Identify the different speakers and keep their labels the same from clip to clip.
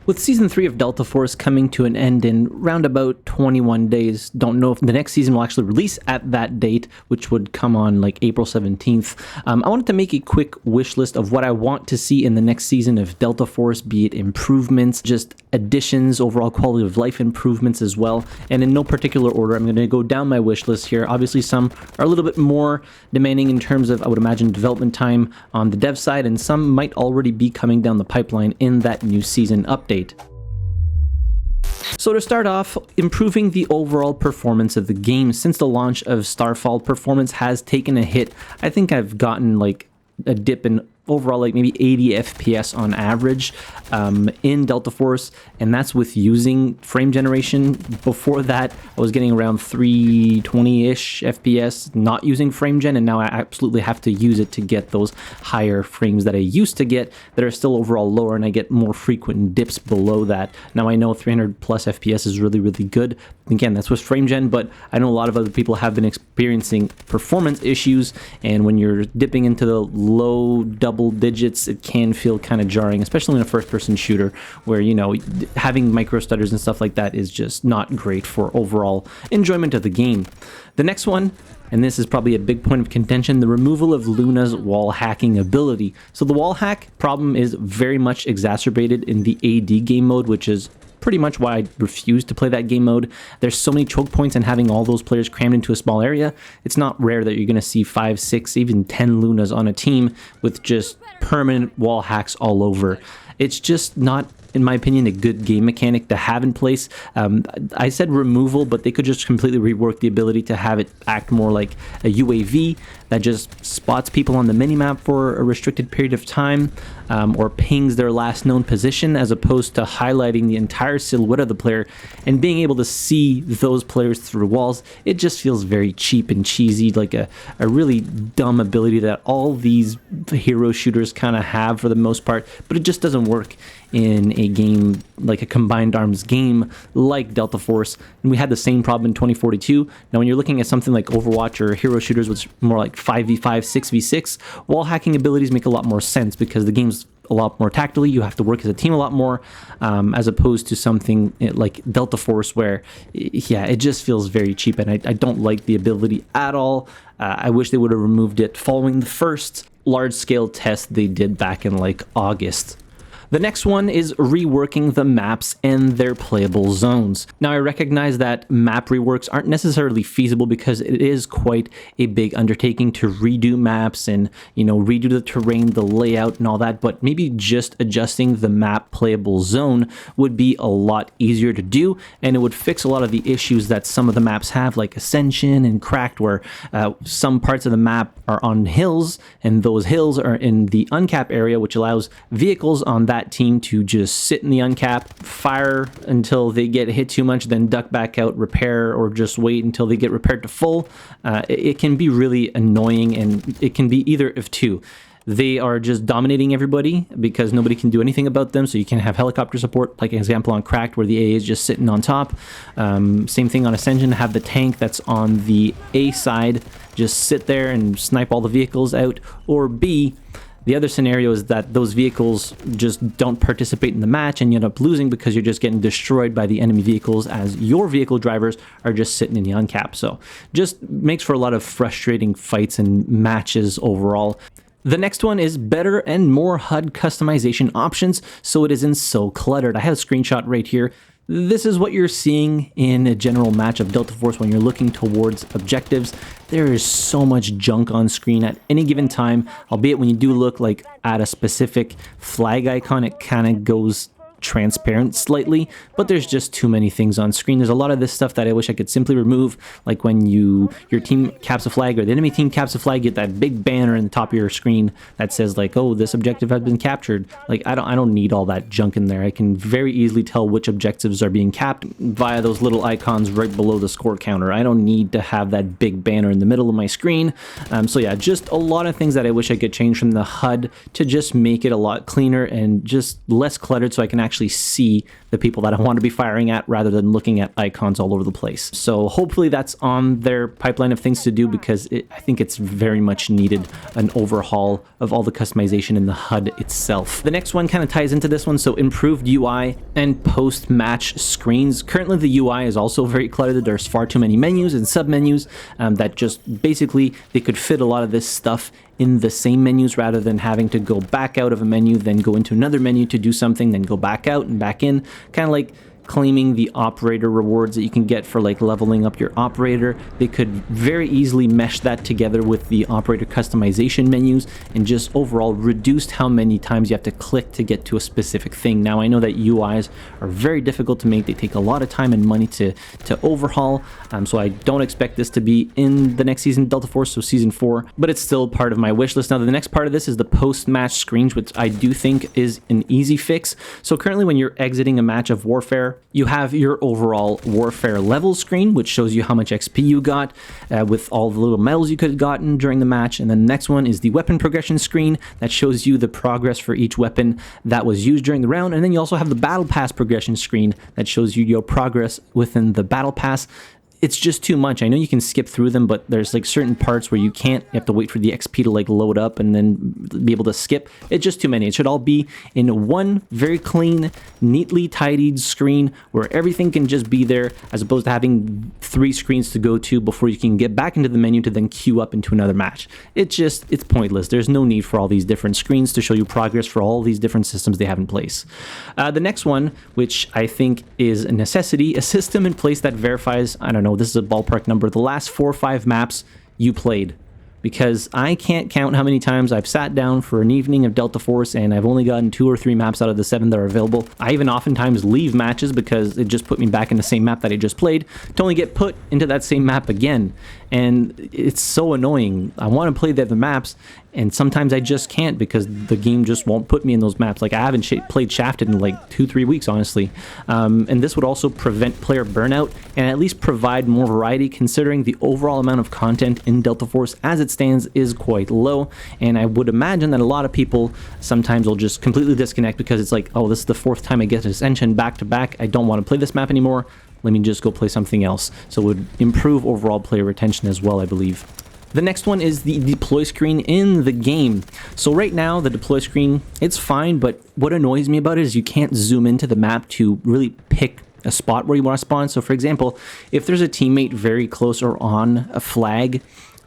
Speaker 1: With Season 3 of Delta Force coming to an end in round about 21 days, don't know if the next season will actually release at that date, which would come on like April 17th. I wanted to make a quick wish list of what I want to see in the next season of Delta Force, be it improvements, just additions, overall quality of life improvements as well. And in no particular order, I'm going to go down my wish list here. Obviously, some are a little bit more demanding in terms of, I would imagine, development time on the dev side, and some might already be coming down the pipeline in that new season update. So to start off, improving the overall performance of the game. Since the launch of Starfall, performance has taken a hit. I think I've gotten like a dip in overall like maybe 80 FPS on average in Delta Force, and that's with using frame generation. Before that, I was getting around 320-ish FPS not using frame gen, and now I absolutely have to use it to get those higher frames that I used to get that are still overall lower, and I get more frequent dips below that. Now I know 300 plus FPS is really, really good. Again, that's with frame gen, but I know a lot of other people have been experiencing performance issues, and when you're dipping into the low double digits, it can feel kind of jarring, especially in a first-person shooter where, you know, having micro stutters and stuff like that is just not great for overall enjoyment of the game. The next one, and this is probably a big point of contention, the removal of Luna's wall hacking ability. So the wall hack problem is very much exacerbated in the AD game mode, which is pretty much why I refuse to play that game mode. There's so many choke points, and having all those players crammed into a small area, it's not rare that you're going to see 5, 6, even 10 Lunas on a team with just permanent wall hacks all over. It's just not, in my opinion, a good game mechanic to have in place. I said removal, but they could just completely rework the ability to have it act more like a UAV that just spots people on the minimap for a restricted period of time, or pings their last known position, as opposed to highlighting the entire silhouette of the player and being able to see those players through walls. It just feels very cheap and cheesy, like a really dumb ability that all these hero shooters kind of have for the most part, but it just doesn't work in a game like a combined arms game like Delta Force. And we had the same problem in 2042. Now when you're looking at something like Overwatch or hero shooters, which more like 5v5, 6v6, wall hacking abilities make a lot more sense because the game's a lot more tactically. You have to work as a team a lot more, as opposed to something like Delta Force where, yeah, it just feels very cheap, and I don't like the ability at all. I wish they would have removed it following the first large-scale test they did back in like August. The next one is reworking the maps and their playable zones. Now, I recognize that map reworks aren't necessarily feasible because it is quite a big undertaking to redo maps and, you know, redo the terrain, the layout and all that, but maybe just adjusting the map playable zone would be a lot easier to do, and it would fix a lot of the issues that some of the maps have, like Ascension and Cracked, where some parts of the map are on hills, and those hills are in the uncap area, which allows vehicles on that team to just sit in the uncap, fire until they get hit too much, then duck back out, repair, or just wait until they get repaired to full. It can be really annoying, and it can be either of two. They are just dominating everybody because nobody can do anything about them, so you can have helicopter support, like an example on Cracked, where the A is just sitting on top. Same thing on Ascension, have the tank that's on the A side just sit there and snipe all the vehicles out, or B, the other scenario is that those vehicles just don't participate in the match and you end up losing because you're just getting destroyed by the enemy vehicles as your vehicle drivers are just sitting in the uncap. So just makes for a lot of frustrating fights and matches overall. The next one is better and more HUD customization options so it isn't so cluttered. I have a screenshot right here. This is what you're seeing in a general match of Delta Force when you're looking towards objectives. There is so much junk on screen at any given time, albeit when you do look like at a specific flag icon, it kind of goes transparent slightly, but there's just too many things on screen. There's a lot of this stuff that I wish I could simply remove, like when your team caps a flag or the enemy team caps a flag, you get that big banner in the top of your screen that says like, oh, this objective has been captured. Like I don't need all that junk in there. I can very easily tell which objectives are being capped via those little icons right below the score counter. I don't need to have that big banner in the middle of my screen. So yeah, just a lot of things that I wish I could change from the HUD to just make it a lot cleaner and just less cluttered, so I can actually see the people that I want to be firing at rather than looking at icons all over the place. So hopefully that's on their pipeline of things to do, because I think it's very much needed, an overhaul of all the customization in the HUD itself. The next one kind of ties into this one, so improved UI and post-match screens. Currently the UI is also very cluttered. There's far too many menus and sub-menus that just basically they could fit a lot of this stuff in the same menus rather than having to go back out of a menu, then go into another menu to do something, then go back out and back in, kind of like claiming the operator rewards that you can get for like leveling up your operator. They could very easily mesh that together with the operator customization menus and just overall reduced how many times you have to click to get to a specific thing. Now I know that UIs are very difficult to make. They take a lot of time and money to overhaul, so I don't expect this to be in the next season of Delta Force, so season 4, but it's still part of my wish list. Now the next part of this is the post-match screens, which I do think is an easy fix. So currently when you're exiting a match of Warfare, you have your overall Warfare level screen, which shows you how much XP you got with all the little medals you could have gotten during the match. And then the next one is the weapon progression screen that shows you the progress for each weapon that was used during the round. And then you also have the battle pass progression screen that shows you your progress within the battle pass. It's just too much. I know you can skip through them, but there's like certain parts where you can't. You have to wait for the XP to like load up and then be able to skip. It's just too many. It should all be in one very clean, neatly tidied screen where everything can just be there, as opposed to having 3 screens to go to before you can get back into the menu to then queue up into another match. It's pointless. There's no need for all these different screens to show you progress for all these different systems they have in place. The next one, which I think is a necessity, a system in place that verifies, I don't know, this is a ballpark number, the last 4 or 5 maps you played. Because I can't count how many times I've sat down for an evening of Delta Force and I've only gotten 2 or 3 maps out of the 7 that are available. I even oftentimes leave matches because it just put me back in the same map that I just played to only get put into that same map again. And it's so annoying. I want to play the other maps, and sometimes I just can't because the game just won't put me in those maps. Like I haven't played Shafted in like 2-3 weeks, honestly. And this would also prevent player burnout and at least provide more variety, considering the overall amount of content in Delta Force as it stands is quite low. And I would imagine that a lot of people sometimes will just completely disconnect because it's like, oh, this is the 4th time I get Ascension back to back. I don't want to play this map anymore. Let me just go play something else. So it would improve overall player retention as well, I believe. The next one is the deploy screen in the game. So right now, the deploy screen, it's fine, but what annoys me about it is you can't zoom into the map to really pick a spot where you want to spawn. So for example, if there's a teammate very close or on a flag,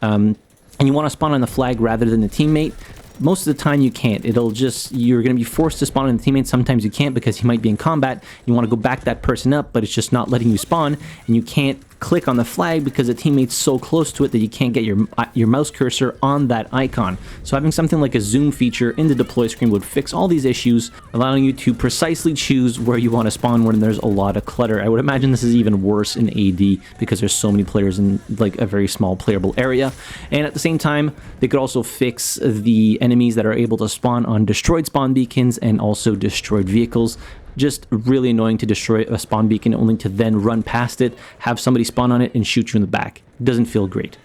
Speaker 1: and you want to spawn on the flag rather than the teammate, most of the time you can't. You're going to be forced to spawn on the teammate. Sometimes you can't because he might be in combat. You want to go back that person up, but it's just not letting you spawn, and you can't click on the flag because the teammate's so close to it that you can't get your mouse cursor on that icon. So having something like a zoom feature in the deploy screen would fix all these issues, allowing you to precisely choose where you want to spawn when there's a lot of clutter. I would imagine this is even worse in AD because there's so many players in like a very small playable area. And at the same time, they could also fix the enemies that are able to spawn on destroyed spawn beacons and also destroyed vehicles. Just really annoying to destroy a spawn beacon only to then run past it, have somebody spawn on it, and shoot you in the back. Doesn't feel great.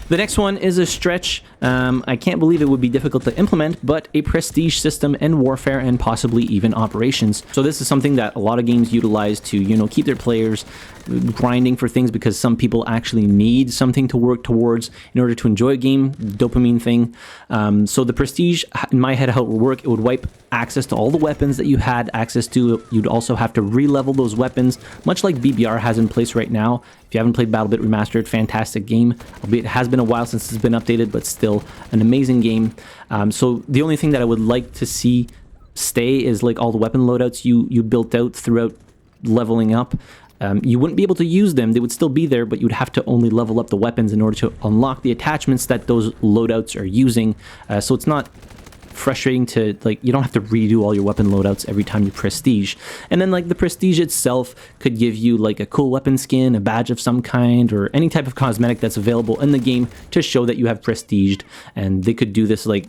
Speaker 1: The next one is a stretch. I can't believe it would be difficult to implement, but a prestige system in Warfare and possibly even Operations. So this is something that a lot of games utilize to, you know, keep their players grinding for things because some people actually need something to work towards in order to enjoy a game, dopamine thing. So the prestige, in my head, how it would work, it would wipe access to all the weapons that you had access to. You'd also have to re-level those weapons, much like BBR has in place right now. If you haven't played BattleBit Remastered, fantastic game. Albeit it has been a while since it's been updated, but still an amazing game. So the only thing that I would like to see stay is like all the weapon loadouts you built out throughout leveling up. You wouldn't be able to use them. They would still be there, but you'd have to only level up the weapons in order to unlock the attachments that those loadouts are using. So it's not frustrating to, like, you don't have to redo all your weapon loadouts every time you prestige. And then, like, the prestige itself could give you like a cool weapon skin, a badge of some kind, or any type of cosmetic that's available in the game to show that you have prestiged. And they could do this like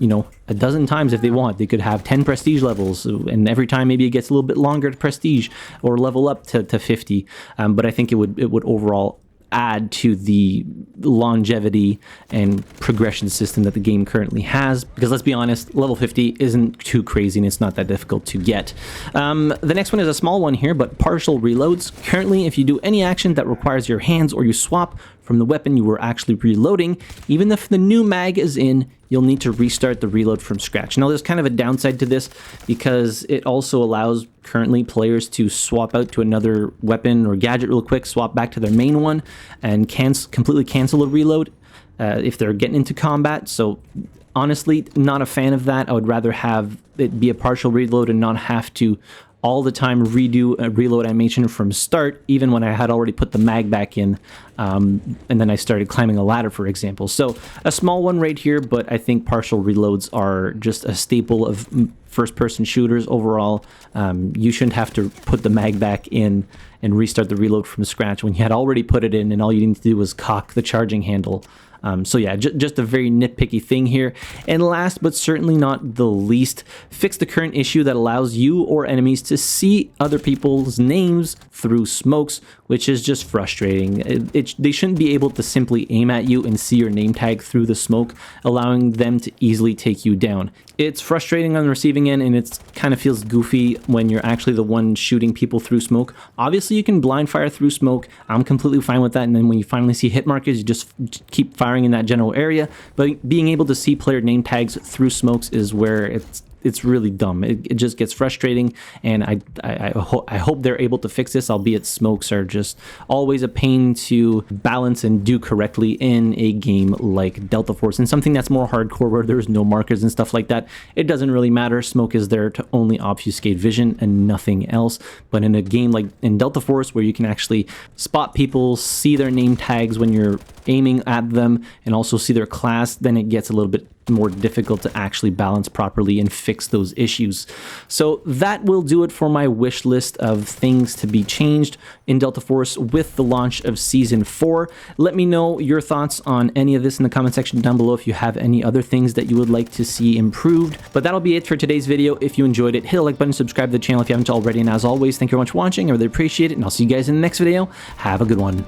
Speaker 1: you know, a dozen times if they want. They could have 10 prestige levels, and every time maybe it gets a little bit longer to prestige or level up to 50. But I think it would overall add to the longevity and progression system that the game currently has, because let's be honest, level 50 isn't too crazy and it's not that difficult to get. The next one is a small one here, but partial reloads. Currently, if you do any action that requires your hands or you swap from the weapon you were actually reloading, even if the new mag is in, you'll need to restart the reload from scratch. Now, there's kind of a downside to this because it also allows currently players to swap out to another weapon or gadget real quick, swap back to their main one, and completely cancel a reload if they're getting into combat. So honestly, not a fan of that. I would rather have it be a partial reload and not have to all the time redo a reload animation from start, even when I had already put the mag back in, and then I started climbing a ladder, for example. So a small one right here, but I think partial reloads are just a staple of first-person shooters overall. You shouldn't have to put the mag back in and restart the reload from scratch when you had already put it in and all you need to do was cock the charging handle. So yeah, just a very nitpicky thing here. And last but certainly not the least, fix the current issue that allows you or enemies to see other people's names through smokes, which is just frustrating. They shouldn't be able to simply aim at you and see your name tag through the smoke, allowing them to easily take you down. It's frustrating on the receiving end, and it kind of feels goofy when you're actually the one shooting people through smoke. Obviously, you can blind fire through smoke. I'm completely fine with that, and then when you finally see hit markers, you just keep firing in that general area. But being able to see player name tags through smokes is where it's really dumb. It just gets frustrating, and I hope they're able to fix this, albeit smokes are just always a pain to balance and do correctly in a game like Delta Force. And something that's more hardcore where there's no markers and stuff like that, it doesn't really matter. Smoke is there to only obfuscate vision and nothing else. But in a game like in Delta Force, where you can actually spot people, see their name tags when you're aiming at them, and also see their class, then it gets a little bit more difficult to actually balance properly and fix those issues. So that will do it for my wish list of things to be changed in Delta Force with the launch of Season 4. Let me know your thoughts on any of this in the comment section down below if you have any other things that you would like to see improved. But that'll be it for today's video. If you enjoyed it, hit a like button, subscribe to the channel if you haven't already, and as always, thank you very much for watching. I really appreciate it, and I'll see you guys in the next video. Have a good one.